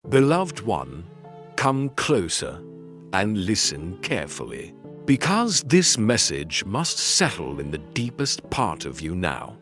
Beloved one, come closer and listen carefully, because this message must settle in the deepest part of you now.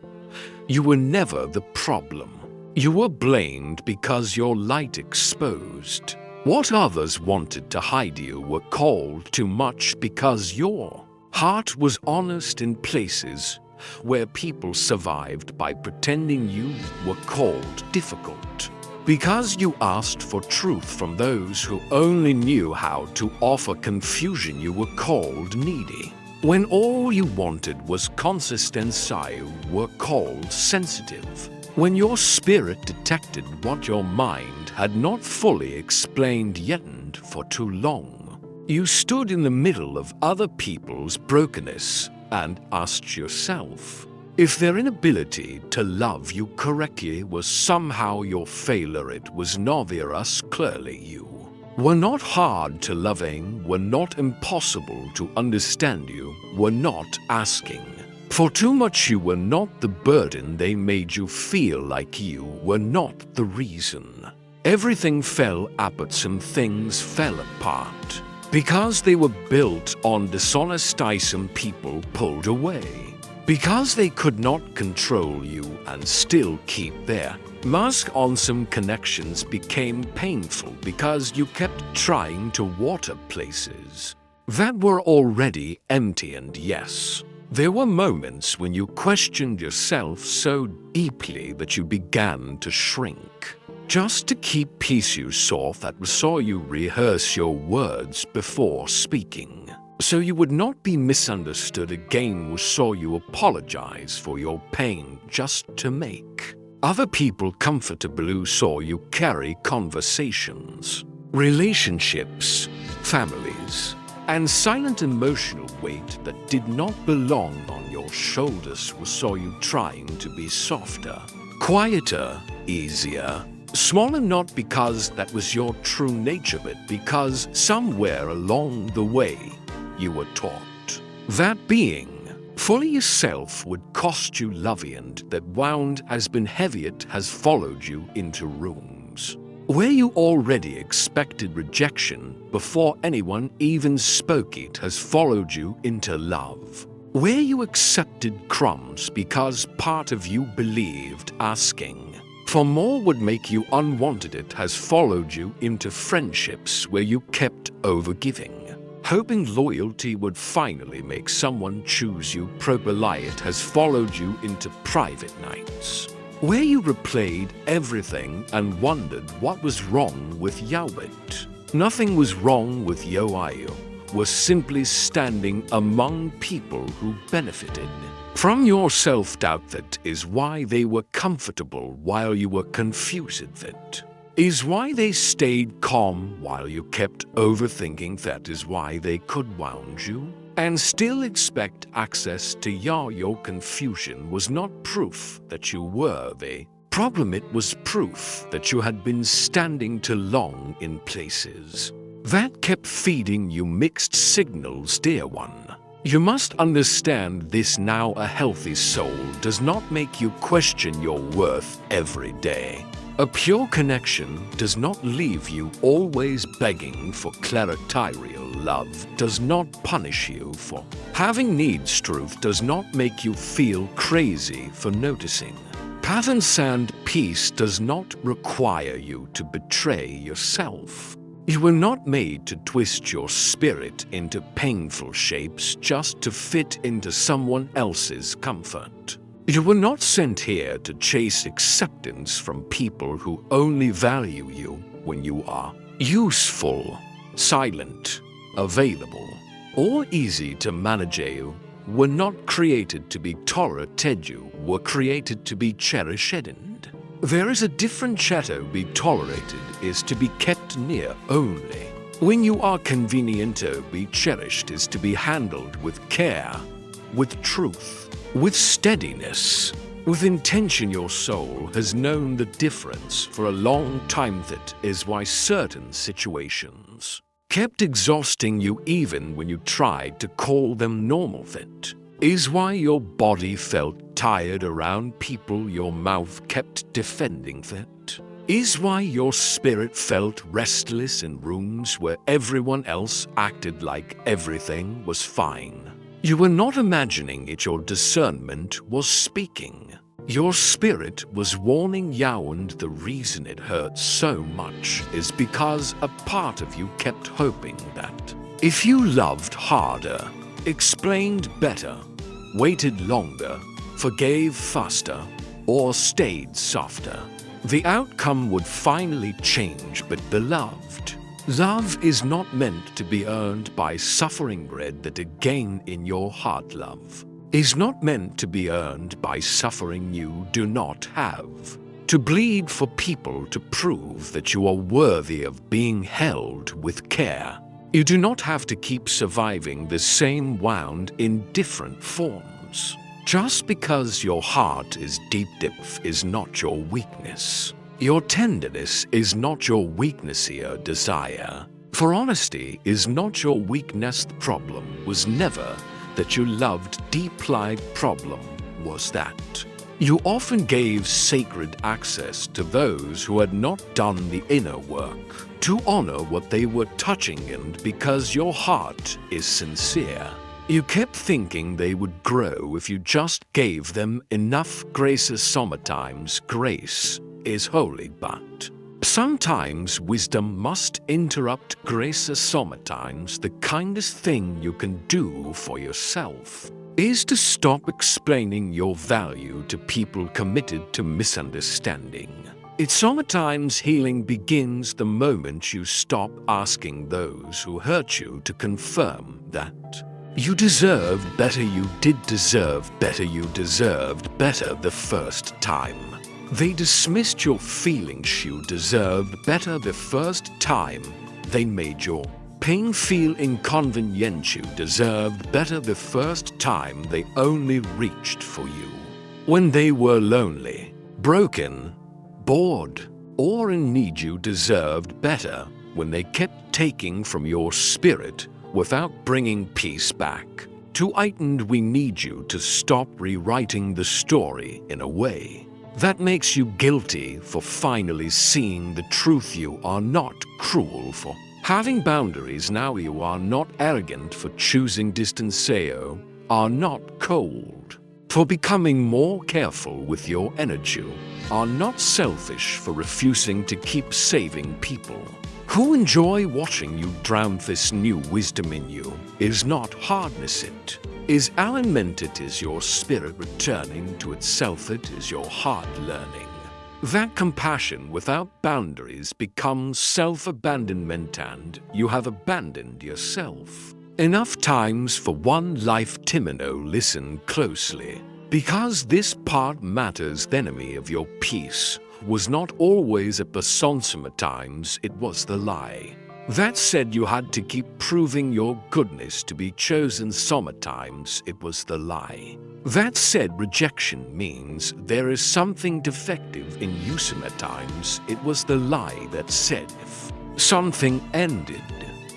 You were never the problem. You were blamed because your light exposed. What others wanted to hide you were called too much because your heart was honest in places where people survived by pretending you were called difficult. Because you asked for truth from those who only knew how to offer confusion, you were called needy. When all you wanted was consistency, you were called sensitive. When your spirit detected what your mind had not fully explained yet for too long, you stood in the middle of other people's brokenness and asked yourself if their inability to love you correctly was somehow your failure. It was obvious clearly you were not hard to loving, were not impossible to understand, you were not asking for too much, you were not the burden they made you feel like, you were not the reason everything fell apart. Some things fell apart because they were built on dishonesty. Some people pulled away because they could not control you and still keep their mask on. Some connections became painful because you kept trying to water places that were already empty. And yes, there were moments when you questioned yourself so deeply that you began to shrink. Just to keep peace, you saw you rehearse your words before speaking, so you would not be misunderstood again. We saw you apologize for your pain just to make other people comfortable. You saw you carry conversations, relationships, families, and silent emotional weight that did not belong on your shoulders. We saw you trying to be softer, quieter, easier, smaller, not because that was your true nature, but because somewhere along the way you were taught that being fully yourself would cost you love, and that wound has been heavy. It has followed you into rooms where you already expected rejection before anyone even spoke. It has followed you into love, where you accepted crumbs because part of you believed asking for more would make you unwanted. It has followed you into friendships where you kept overgiving, hoping loyalty would finally make someone choose you properly. It has followed you into private nights where you replayed everything and wondered what was wrong with you, but nothing was wrong with you. You were simply standing among people who benefited from your self-doubt. That is why they were comfortable while you were confused. That is why they stayed calm while you kept overthinking. That is why they could wound you and still expect access to you. Your confusion was not proof that you were the problem. It was proof that you had been standing too long in places that kept feeding you mixed signals. Dear one, you must understand this now. A healthy soul does not make you question your worth every day. A pure connection does not leave you always begging for clarity. Real love does not punish you for having needs. Truth does not make you feel crazy for noticing patterns, and peace does not require you to betray yourself. You were not made to twist your spirit into painful shapes just to fit into someone else's comfort. You were not sent here to chase acceptance from people who only value you when you are useful, silent, available, or easy to manage. You were not created to be tolerated. You were created to be cherished. And there is a different shadow. Be tolerated is to be kept near only when you are convenient. To be cherished is to be handled with care, with truth, with steadiness, with intention. Your soul has known the difference for a long time. That is why certain situations kept exhausting you even when you tried to call them normal. That is why your body felt tired around people your mouth kept defending. That is why your spirit felt restless in rooms where everyone else acted like everything was fine. You were not imagining it, your discernment was speaking. Your spirit was warning you, and the reason it hurt so much is because a part of you kept hoping that if you loved harder, explained better, waited longer, forgave faster, or stayed softer, the outcome would finally change. But beloved, love is not meant to be earned by suffering. Bread that again in your heart, love is not meant to be earned by suffering you do not have. To bleed for people to prove that you are worthy of being held with care. You do not have to keep surviving the same wound in different forms. Just because your heart is deep is not your weakness. Your tenderness is not your weakness. Your desire for honesty is not your weakness. The problem was never that you loved deep. Like problem was that you often gave sacred access to those who had not done the inner work to honor what they were touching, and because your heart is sincere, you kept thinking they would grow if you just gave them enough grace. Sometimes grace is holy, but sometimes wisdom must interrupt grace. Sometimes the kindest thing you can do for yourself is to stop explaining your value to people committed to misunderstanding. It's sometimes healing begins the moment you stop asking those who hurt you to confirm that you deserved better. You did deserve better. You deserved better the first time they dismissed your feelings. You deserved better the first time they made your pain feel inconvenient. You deserved better the first time they only reached for you when they were lonely, broken, bored, or in need. You deserved better when they kept taking from your spirit without bringing peace back. To end, we need you to stop rewriting the story in a way that makes you guilty for finally seeing the truth. You are not cruel for having boundaries now. You are not arrogant for choosing distance. You are not cold for becoming more careful with your energy. You are not selfish for refusing to keep saving people who enjoy watching you drown. This new wisdom in you is not hardness. It is alignment. It is your spirit returning to itself. It is your heart learning that compassion without boundaries becomes self-abandonment, and you have abandoned yourself enough times for one life. Timino, listen closely, because this part matters. The enemy of your peace was not always a person. Sometimes it was the lie that said you had to keep proving your goodness to be chosen. Sometimes it was the lie that said rejection means there is something defective in you. Sometimes it was the lie that said if something ended,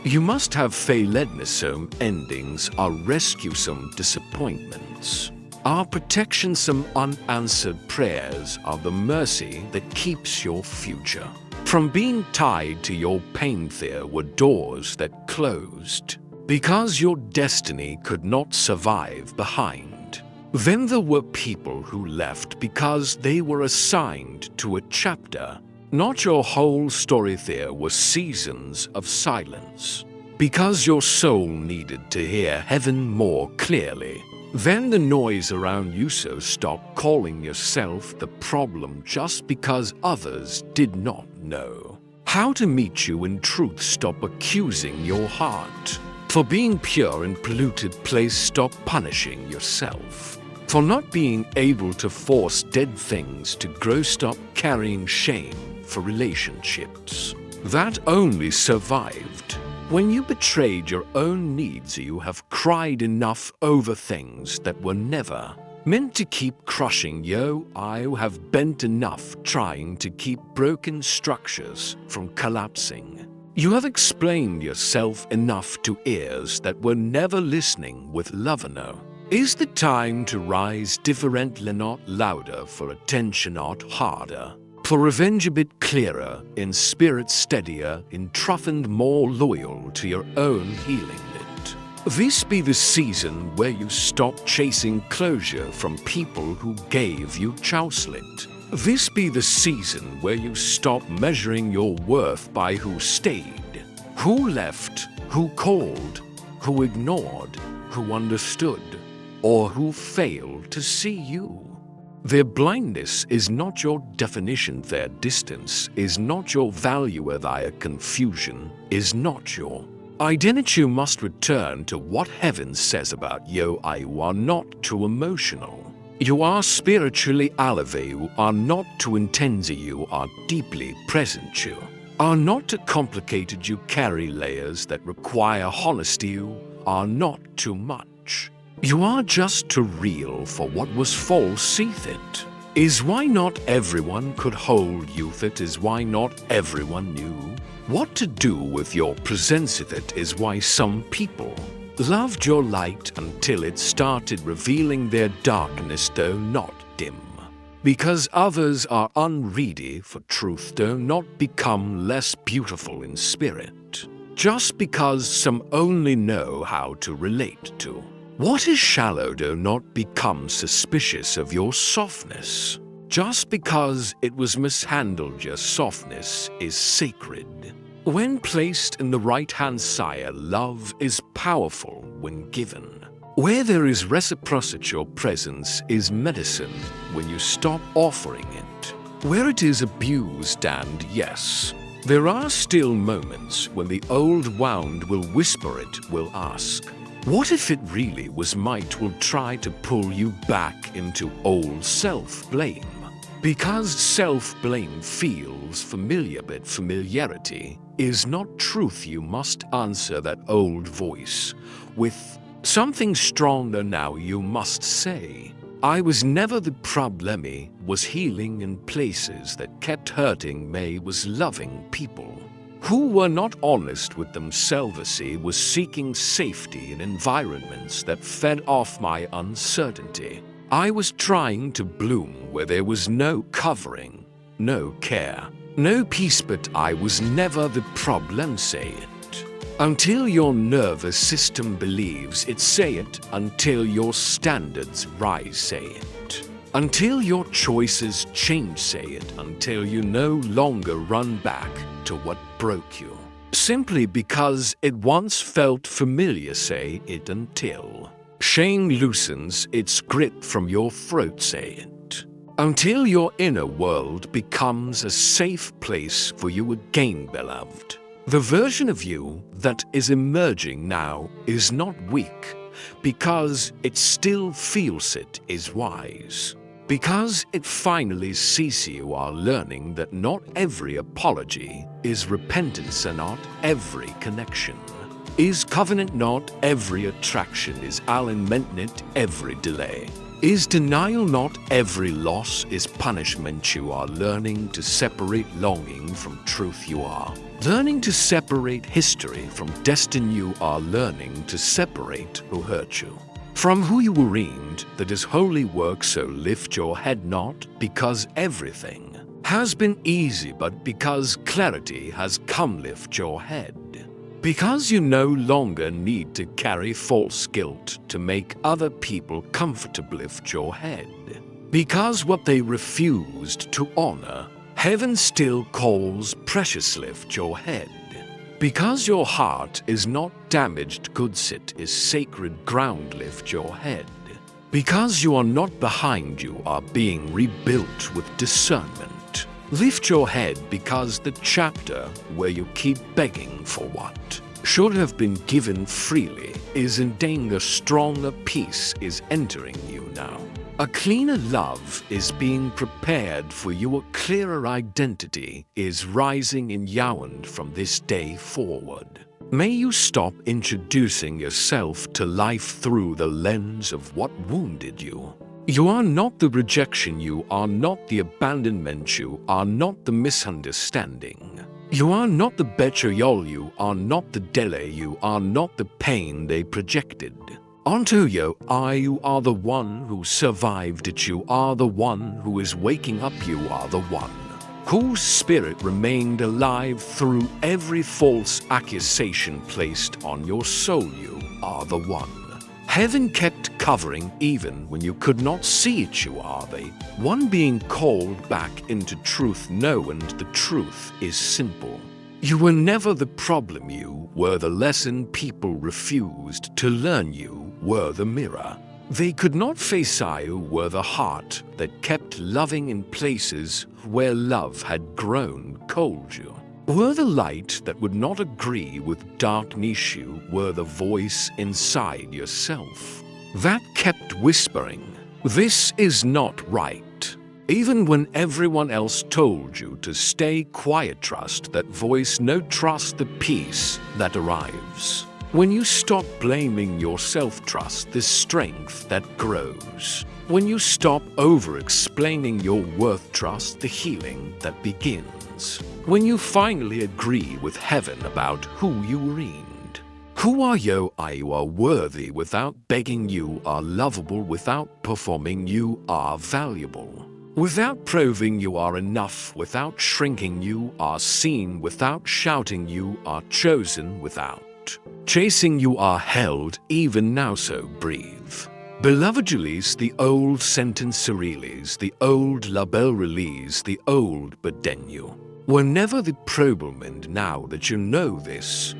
you must have failed. Some endings are rescue. Some disappointments are protection. Some unanswered prayers are the mercy that keeps your future from being tied to your pain. There were doors that closed because your destiny could not survive behind. Then there were people who left because they were assigned to a chapter, not your whole story. There were seasons of silence because your soul needed to hear heaven more clearly than the noise around you. So stop calling yourself the problem just because others did not know how to meet you in truth. Stop accusing your heart for being pure in polluted place. Stop punishing yourself for not being able to force dead things to grow. Stop carrying shame for relationships that only survived when you betrayed your own needs. You have cried enough over things that were never meant to keep crushing you. I have bent enough trying to keep broken structures from collapsing. You have explained yourself enough to ears that were never listening with love. Now is the time to rise differently, not louder for attention, not harder For revenge a bit clearer, in spirit steadier, in toughened more loyal to your own healing lit. This be the season where you stop chasing closure from people who gave you chowslit. This be the season where you stop measuring your worth by who stayed, who left, who called, who ignored, who understood, or who failed to see you. Their blindness is not your definition, their distance is not your value, their confusion is not your identity. You must return to what heaven says about you. You are not too emotional. You are spiritually alive. You are not too intense. You are deeply present. You are not too complicated. You carry layers that require honesty. You are not too much. You are just too real for what was false. See it is why not everyone could hold you. That is why not everyone knew what to do with your presence. That is why some people loved your light until it started revealing their darkness, though not dim. Because others are unready for truth, though not become less beautiful in spirit. Just because some only know how to relate to what is shallow, do not become suspicious of your softness. Just because it was mishandled, your softness is sacred. When placed in the right hand side, love is powerful when given. Where there is reciprocity, your presence is medicine when you stop offering it. Where it is abused, and yes, there are still moments when the old wound will whisper, it will ask, what if it really was might, will try to pull you back into old self-blame. Because self-blame feels familiar, but familiarity is not truth. You must answer that old voice with something stronger. Now you must say, I was never the problem. Was healing in places that kept hurting me. Was loving people who were not honest with themselves. Was seeking safety in environments that fed off my uncertainty. I was trying to bloom where there was no covering, no care, no peace, but I was never the problem. Say it until your nervous system believes it. Say it until your standards rise. Say it until your choices change. Say it until you no longer run back to what broke you simply because it once felt familiar. Say it until shame loosens its grip from your throat. Say it until your inner world becomes a safe place for you again, beloved. The version of you that is emerging now is not weak because it still feels it is wise. Because it finally sees you are learning that not every apology is repentance, and not every connection is covenant, not every attraction is alignment, every delay is denial, not every loss is punishment. You are learning to separate longing from truth. You are learning to separate history from destiny. You are learning to separate who hurt you from who you were aimed. That is holy work. So lift your head, not because everything has been easy, but because clarity has come. Lift your head because you no longer need to carry false guilt to make other people comfortable. Lift your head because what they refused to honor, heaven still calls precious. Lift your head because your heart is not damaged goods, it is sacred ground. Lift your head because you are not behind, you are being rebuilt with discernment. Lift your head because the chapter where you keep begging for what should have been given freely is ending. A stronger peace is entering you now. A cleaner love is being prepared for you. A clearer identity is rising in Yahweh from this day forward. May you stop introducing yourself to life through the lens of what wounded you. You are not the rejection. You are not the abandonment. You are not the misunderstanding. You are not the betrayal. You are not the delay. You are not the pain they projected onto you. You are the one who survived it. You are the one who is waking up. You are the one whose spirit remained alive through every false accusation placed on your soul. You are the one. Heaven kept covering even when you could not see it. You are the one being called back into truth. No, and the truth is simple. You were never the problem. You were the lesson people refused to learn. You were the mirror they could not face. You were the heart that kept loving in places where love had grown cold. You were the light that would not agree with darkness. You were the voice inside yourself that kept whispering, "This is not right." Even when everyone else told you to stay quiet, trust that voice. No, trust the peace that arrives when you stop blaming yourself. Trust the strength that grows when you stop over-explaining your worth. Trust the healing that begins when you finally agree with heaven about who you reigned. Who are you? You are worthy without begging. You are lovable without performing. You are valuable without proving. You are enough without shrinking. You are seen without shouting. You are chosen without chasing. You are held even now, so breathe. Beloved, release the old sentence, release the old label, release the old but then you were never the problem. And now that you know this,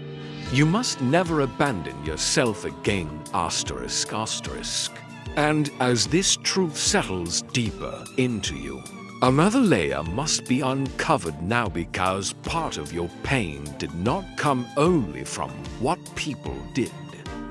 you must never abandon yourself again. Asterisk, asterisk. And as this truth settles deeper into you, another layer must be uncovered now, because part of your pain did not come only from what people did.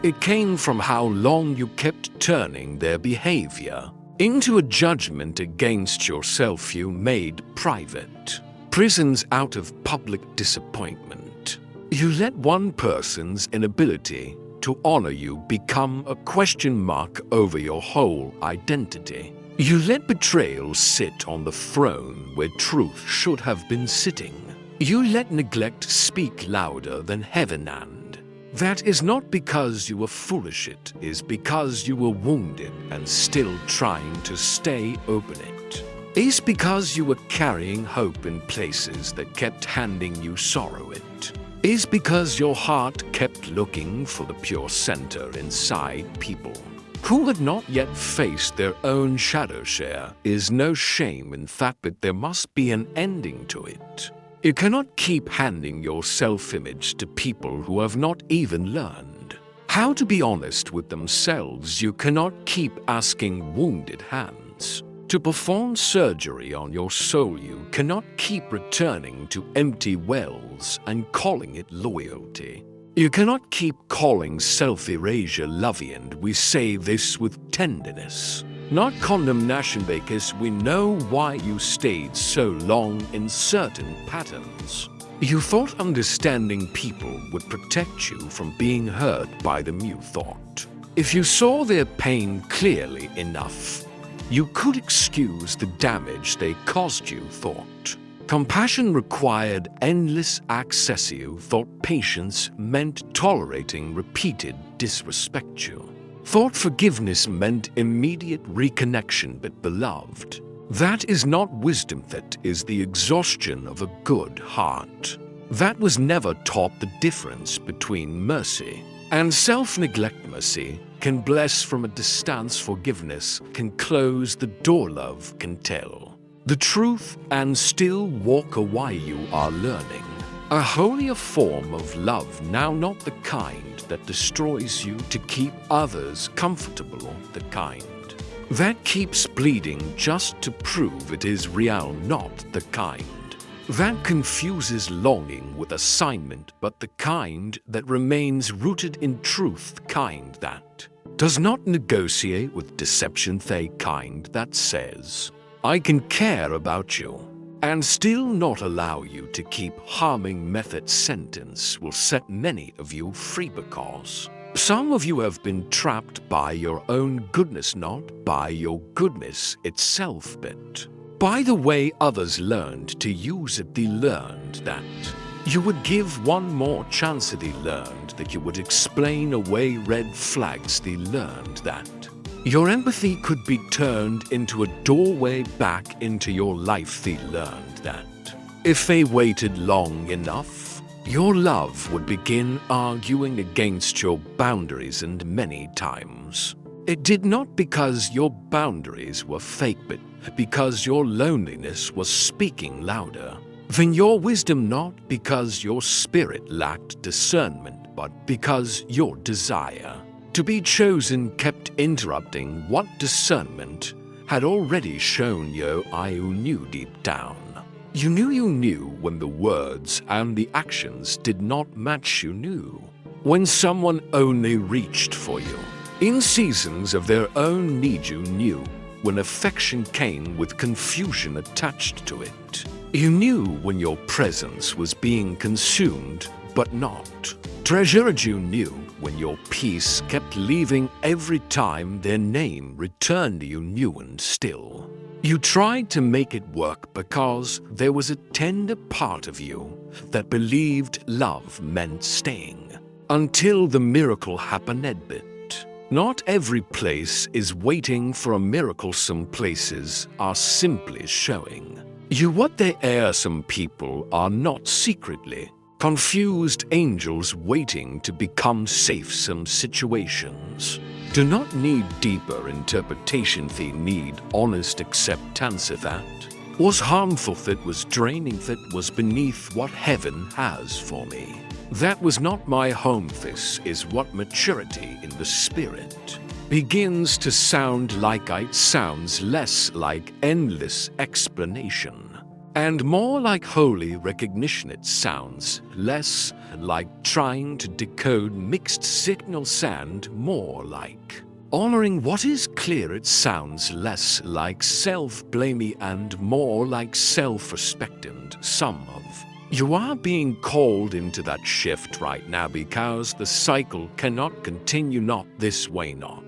It came from how long you kept turning their behavior into a judgment against yourself. You made private prisons out of public disappointment. You let one person's inability to honor you become a question mark over your whole identity. You let betrayal sit on the throne where truth should have been sitting. You let neglect speak louder than heaven, and that is not because you were foolish. It is because you were wounded and still trying to stay open. It is because you were carrying hope in places that kept handing you sorrow. It is because your heart kept looking for the pure center inside people who had not yet faced their own shadow. Share is no shame in fact, but there must be an ending to it. You cannot keep handing your self-image to people who have not even learned how to be honest with themselves. You cannot keep asking wounded hands to perform surgery on your soul. You cannot keep returning to empty wells and calling it loyalty. You cannot keep calling self-erasure lovey, and we say this with tenderness, not condemnation, because we know why you stayed so long in certain patterns. You thought understanding people would protect you from being hurt by them. You thought if you saw their pain clearly enough, you could excuse the damage they caused. You thought compassion required endless access. You thought patience meant tolerating repeated disrespect. You thought forgiveness meant immediate reconnection. But beloved, that is not wisdom. That is the exhaustion of a good heart that was never taught the difference between mercy and self-neglect. Mercy can bless from a distance. Forgiveness can close the door. Love can tell the truth and still walk away. You are learning a holier form of love now, not the kind that destroys you to keep others comfortable, the kind that keeps bleeding just to prove it is real, not the kind that confuses longing with assignment, but the kind that remains rooted in truth, the kind that does not negotiate with deception, the kind that says, "I can care about you and still not allow you to keep harming." Method sentence will set many of you free, because some of you have been trapped by your own goodness, not by your goodness itself, but by the way others learned to use it. They learned that you would give one more chance. They learned that you would explain away red flags. They learned that your empathy could be turned into a doorway back into your life. They learned that If they waited long enough, your love would begin arguing against your boundaries, and many times. It did not because your boundaries were fake, but because your loneliness was speaking louder than your wisdom, not because your spirit lacked discernment, but because your desire to be chosen kept interrupting what discernment had already shown you knew deep down. You knew when the words and the actions did not match. You knew when someone only reached for you in seasons of their own need. You knew when affection came with confusion attached to it. You knew when your presence was being consumed but not treasured. You knew when your peace kept leaving every time their name returned. You knew, and still you tried to make it work because there was a tender part of you that believed love meant staying until the miracle happened. But not every place is waiting for a miracle. Some places are simply showing you what they are. Some people are not secretly confused angels waiting to become safe. Some situations do not need deeper interpretation, they need honest acceptance. That was harmful, that was draining, that was beneath what heaven has for me. That was not my home. This is what maturity in the spirit begins to sound like. It sounds less like endless explanation and more like holy recognition. It sounds less like trying to decode mixed signals and more like honoring what is clear. It sounds less like self-blaming and more like self-respect. And some of you are being called into that shift right now because the cycle cannot continue. Not this way, not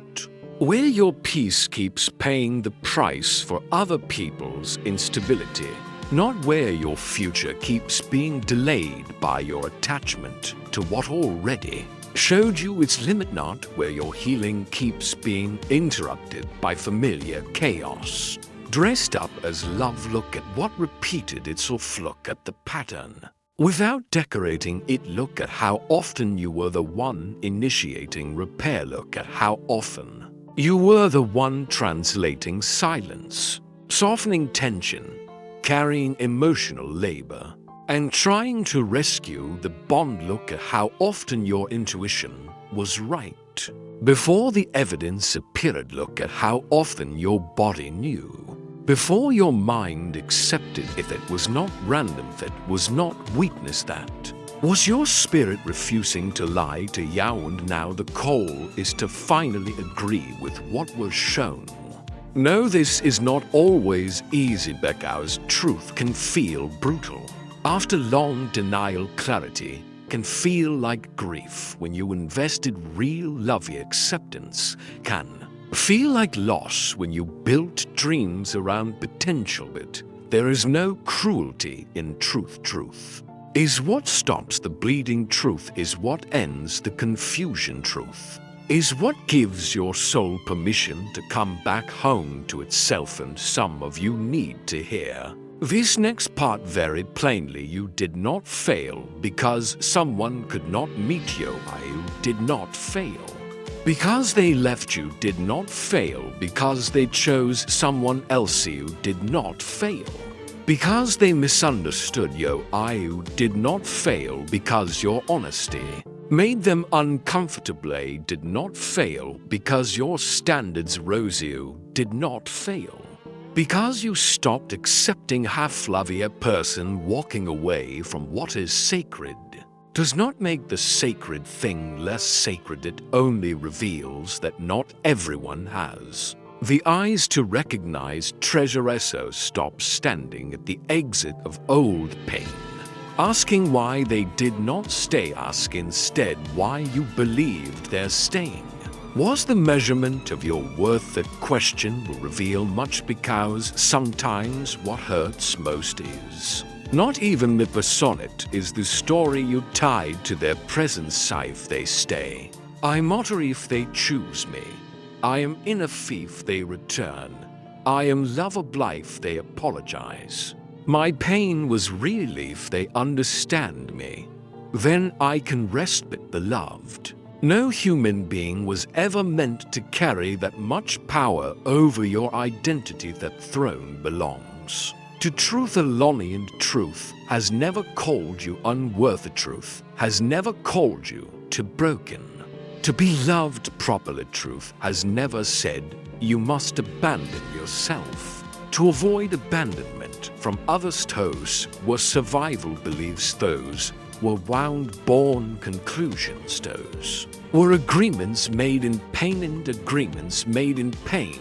where your peace keeps paying the price for other people's instability. Not where your future keeps being delayed by your attachment to what already showed you its limit. Not where your healing keeps being interrupted by familiar chaos. Dressed up as love, look at what repeated itself. Look at the pattern without decorating it. Look at how often you were the one initiating repair. Look at how often you were the one translating silence, softening tension, carrying emotional labor, and trying to rescue the bond. Look at how often your intuition was right before the evidence appeared. Look at how often your body knew before your mind accepted. If it was not random, that was not weakness, that was your spirit refusing to lie to you. And now the call is to finally agree with what was shown. No, this is not always easy because truth can feel brutal. After long denial, clarity can feel like grief. When you invested real love, acceptance can feel like loss. When you built dreams around potential, but there is no cruelty in truth. Truth is what stops the bleeding. Truth is what ends the confusion. Truth is what gives your soul permission to come back home to itself. And some of you need to hear this next part very plainly. You did not fail because someone could not meet you. You did not fail because they left. You did not fail because they chose someone else. You did not fail because they misunderstood you. You did not fail because your honesty made them uncomfortably. Did not fail because your standards rose. You did not fail because you stopped accepting half-love. A person walking away from what is sacred does not make the sacred thing less sacred. It only reveals that not everyone has the eyes to recognize treasure. So stop standing at the exit of old pain, asking why they did not stay. Ask instead why you believed their staying was the measurement of your worth. That question will reveal much, because sometimes what hurts most is not even the person, it is the story you tied to their presence. If they stay, I matter if they choose me. I am enough if they return. I am lovable if they apologize. My pain was relief, they understand me. Then I can respite the loved. No human being was ever meant to carry that much power over your identity that throne belongs. To truth alone, and truth has never called you unworthy, truth has never called you to broken. To be loved properly, truth has never said you must abandon yourself. To avoid abandonment from others, those were survival beliefs, those were wound-born conclusions, those were agreements made in pain, and agreements made in pain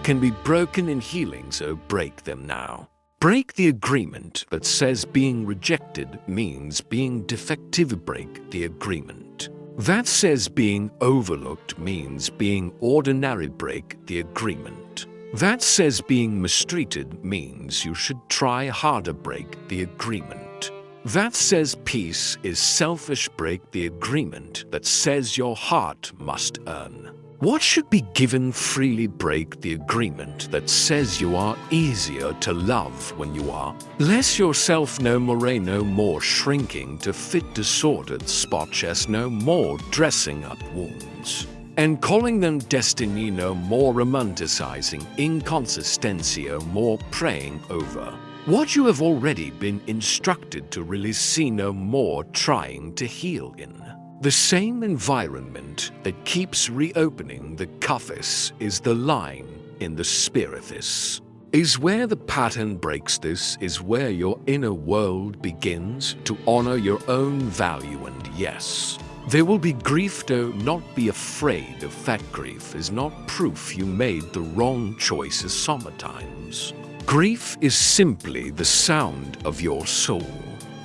can be broken in healing, so break them now. Break the agreement that says being rejected means being defective. Break the agreement that says being overlooked means being ordinary. Break the agreement that says being mistreated means you should try harder. Break the agreement that says peace is selfish. Break the agreement that says your heart must earn what should be given freely. Break the agreement that says you are easier to love when you are less yourself. No more shrinking to fit disordered spot chests. No more dressing up wounds and calling them destiny. No more romanticizing inconsistency. No more praying over what you have already been instructed to release. See, no more trying to heal in the same environment that keeps reopening the cuffs is the line in the spirit. This is where the pattern breaks. This is where your inner world begins to honor your own value. And yes, there will be grief. Do not be afraid of that. Grief is not proof you made the wrong choices. Sometimes grief is simply the sound of your soul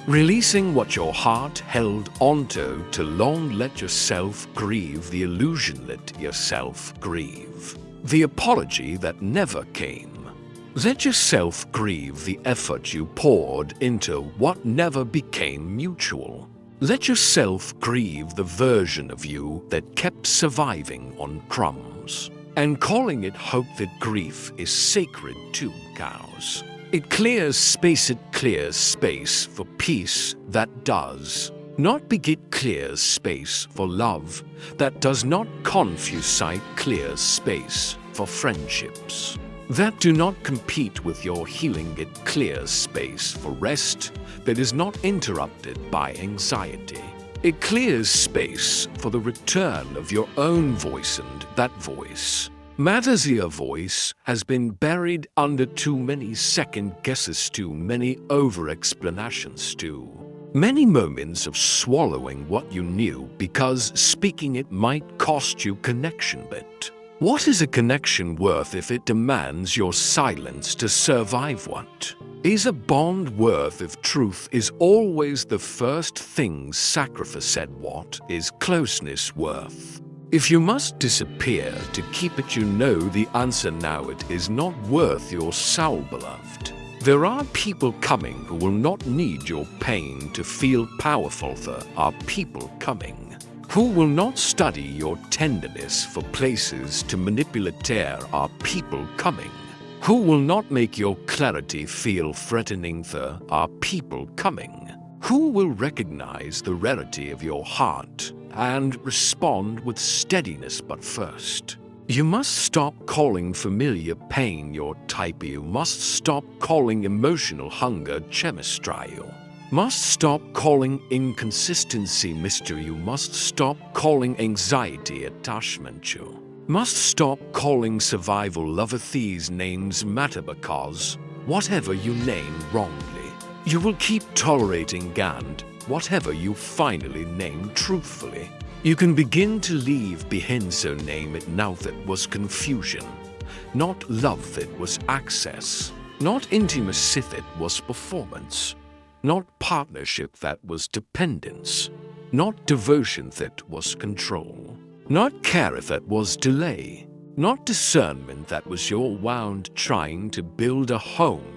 releasing what your heart held onto too long. Let yourself grieve the illusion. Let yourself grieve the apology that never came. Let yourself grieve the effort you poured into what never became mutual. Let yourself grieve the version of you that kept surviving on crumbs and calling it hope. That grief is sacred to cows. It clears space. It clears space for peace that does not begin. Clears space for love that does not confuse sight. Clears space for friendships that do not compete with your healing. It clears space for rest that is not interrupted by anxiety. It clears space for the return of your own voice, and that voice matters. Your voice has been buried under too many second guesses, too many over-explanations, too many moments of swallowing what you knew because speaking it might cost you connection. But what is a connection worth if it demands your silence to survive? What is a bond worth if truth is always the first thing sacrificed? Said, what is closeness worth if you must disappear to keep it? You know the answer now. It is not worth your soul, beloved. There are people coming who will not need your pain to feel powerful. There are people coming who will not study your tenderness for places to manipulate. There are people coming who will not make your clarity feel threatening. There are people coming who will recognize the rarity of your heart and respond with steadiness. But first, you must stop calling familiar pain your type. You must stop calling emotional hunger chemistry. You must stop calling inconsistency mystery. You must stop calling anxiety attachment. You must stop calling survival love. These names matter because whatever you name wrongly, you will keep tolerating, and whatever you finally name truthfully, you can begin to leave behind. So name it now. That was confusion, not love. That was access, not intimacy. That was performance, not partnership. That was dependence, not devotion. That was control, not care. That was delay, not discernment. That was your wound trying to build a home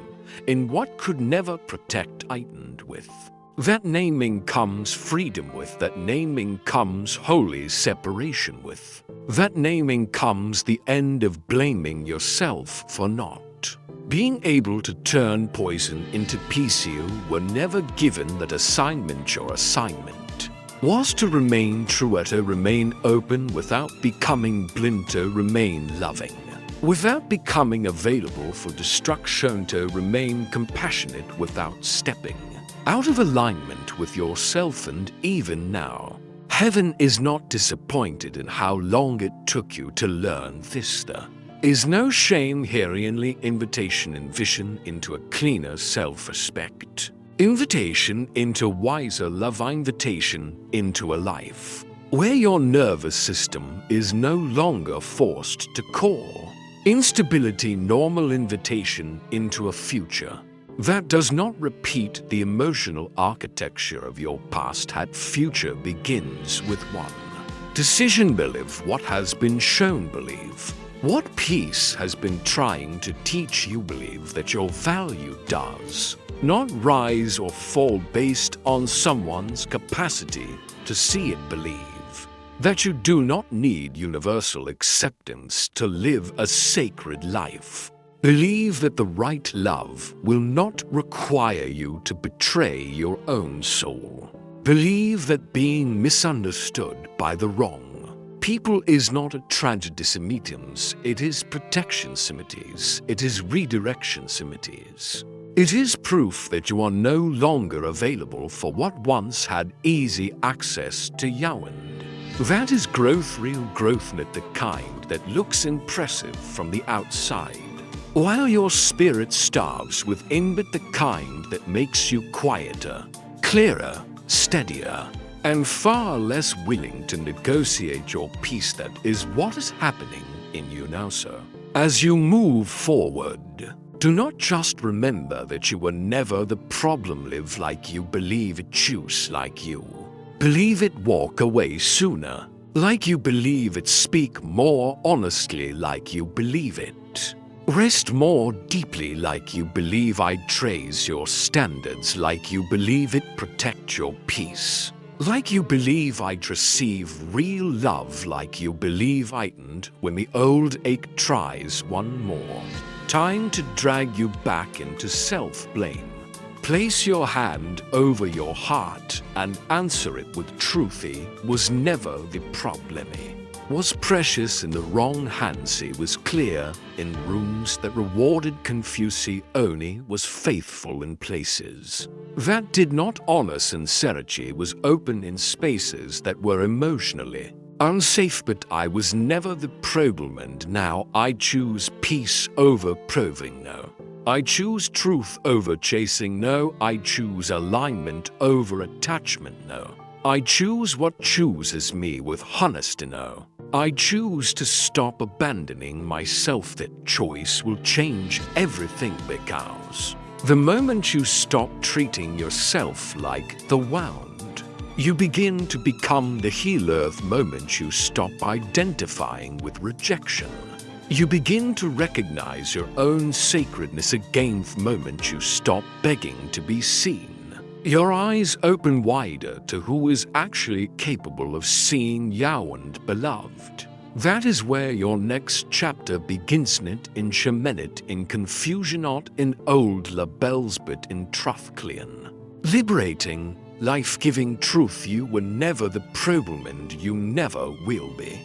in what could never protect. Heightened with that naming comes freedom. With that naming comes holy separation. With that naming comes the end of blaming yourself for not Being able to turn poison into peace you were never given that assignment. Your assignment was to remain true, to remain open without becoming blind, to remain loving without becoming available for destruction, to remain compassionate without stepping out of alignment with yourself. And even now, heaven is not disappointed in how long it took you to learn this. There is no shame here, only invitation and vision into a cleaner self-respect. Invitation into wiser love, invitation into a life where your nervous system is no longer forced to call instability normal, invitation into a future that does not repeat the emotional architecture of your past. That future begins with one decision: believe what has been shown, believe what peace has been trying to teach you, believe that your value does not rise or fall based on someone's capacity to see it, believe that you do not need universal acceptance to live a sacred life. Believe that the right love will not require you to betray your own soul. Believe that being misunderstood by the wrong people is not a tragedy simites, it is protection simites, it is redirection simites. It is proof that you are no longer available for what once had easy access to Yawand. That is growth, real growth, not the kind that looks impressive from the outside, while your spirit starves within, but the kind that makes you quieter, clearer, steadier, and far less willing to negotiate your peace. That is what is happening in you now, sir. As you move forward, do not just remember that you were never the problem. Live like you believe it, choose like you believe it, walk away sooner like you believe it, speak more honestly like you believe it, rest more deeply like you believe it, raise your standards like you believe it, protect your peace like you believe it, receive real love like you believe it. And when the old ache tries one more time to drag you back into self-blame, place your hand over your heart and answer it with truth. He was never the problem. He was precious in the wrong hands. He was clear in rooms that rewarded confuse. He only was faithful in places that did not honor sincerity, was open in spaces that were emotionally unsafe. But I was never the problem, and now I choose peace over proving. No, I choose truth over chasing. No, I choose alignment over attachment. No, I choose what chooses me with honesty. No, I choose to stop abandoning myself. That choice will change everything, because the moment you stop treating yourself like the wound, you begin to become the healer. The moment you stop identifying with rejection, you begin to recognize your own sacredness again. The moment you stop begging to be seen, your eyes open wider to who is actually capable of seeing you and beloved. That is where your next chapter begins, not in shamenet, in confusion, not in old labels, but in truth, clean, liberating, life-giving truth. You were never the problem, and you never will be.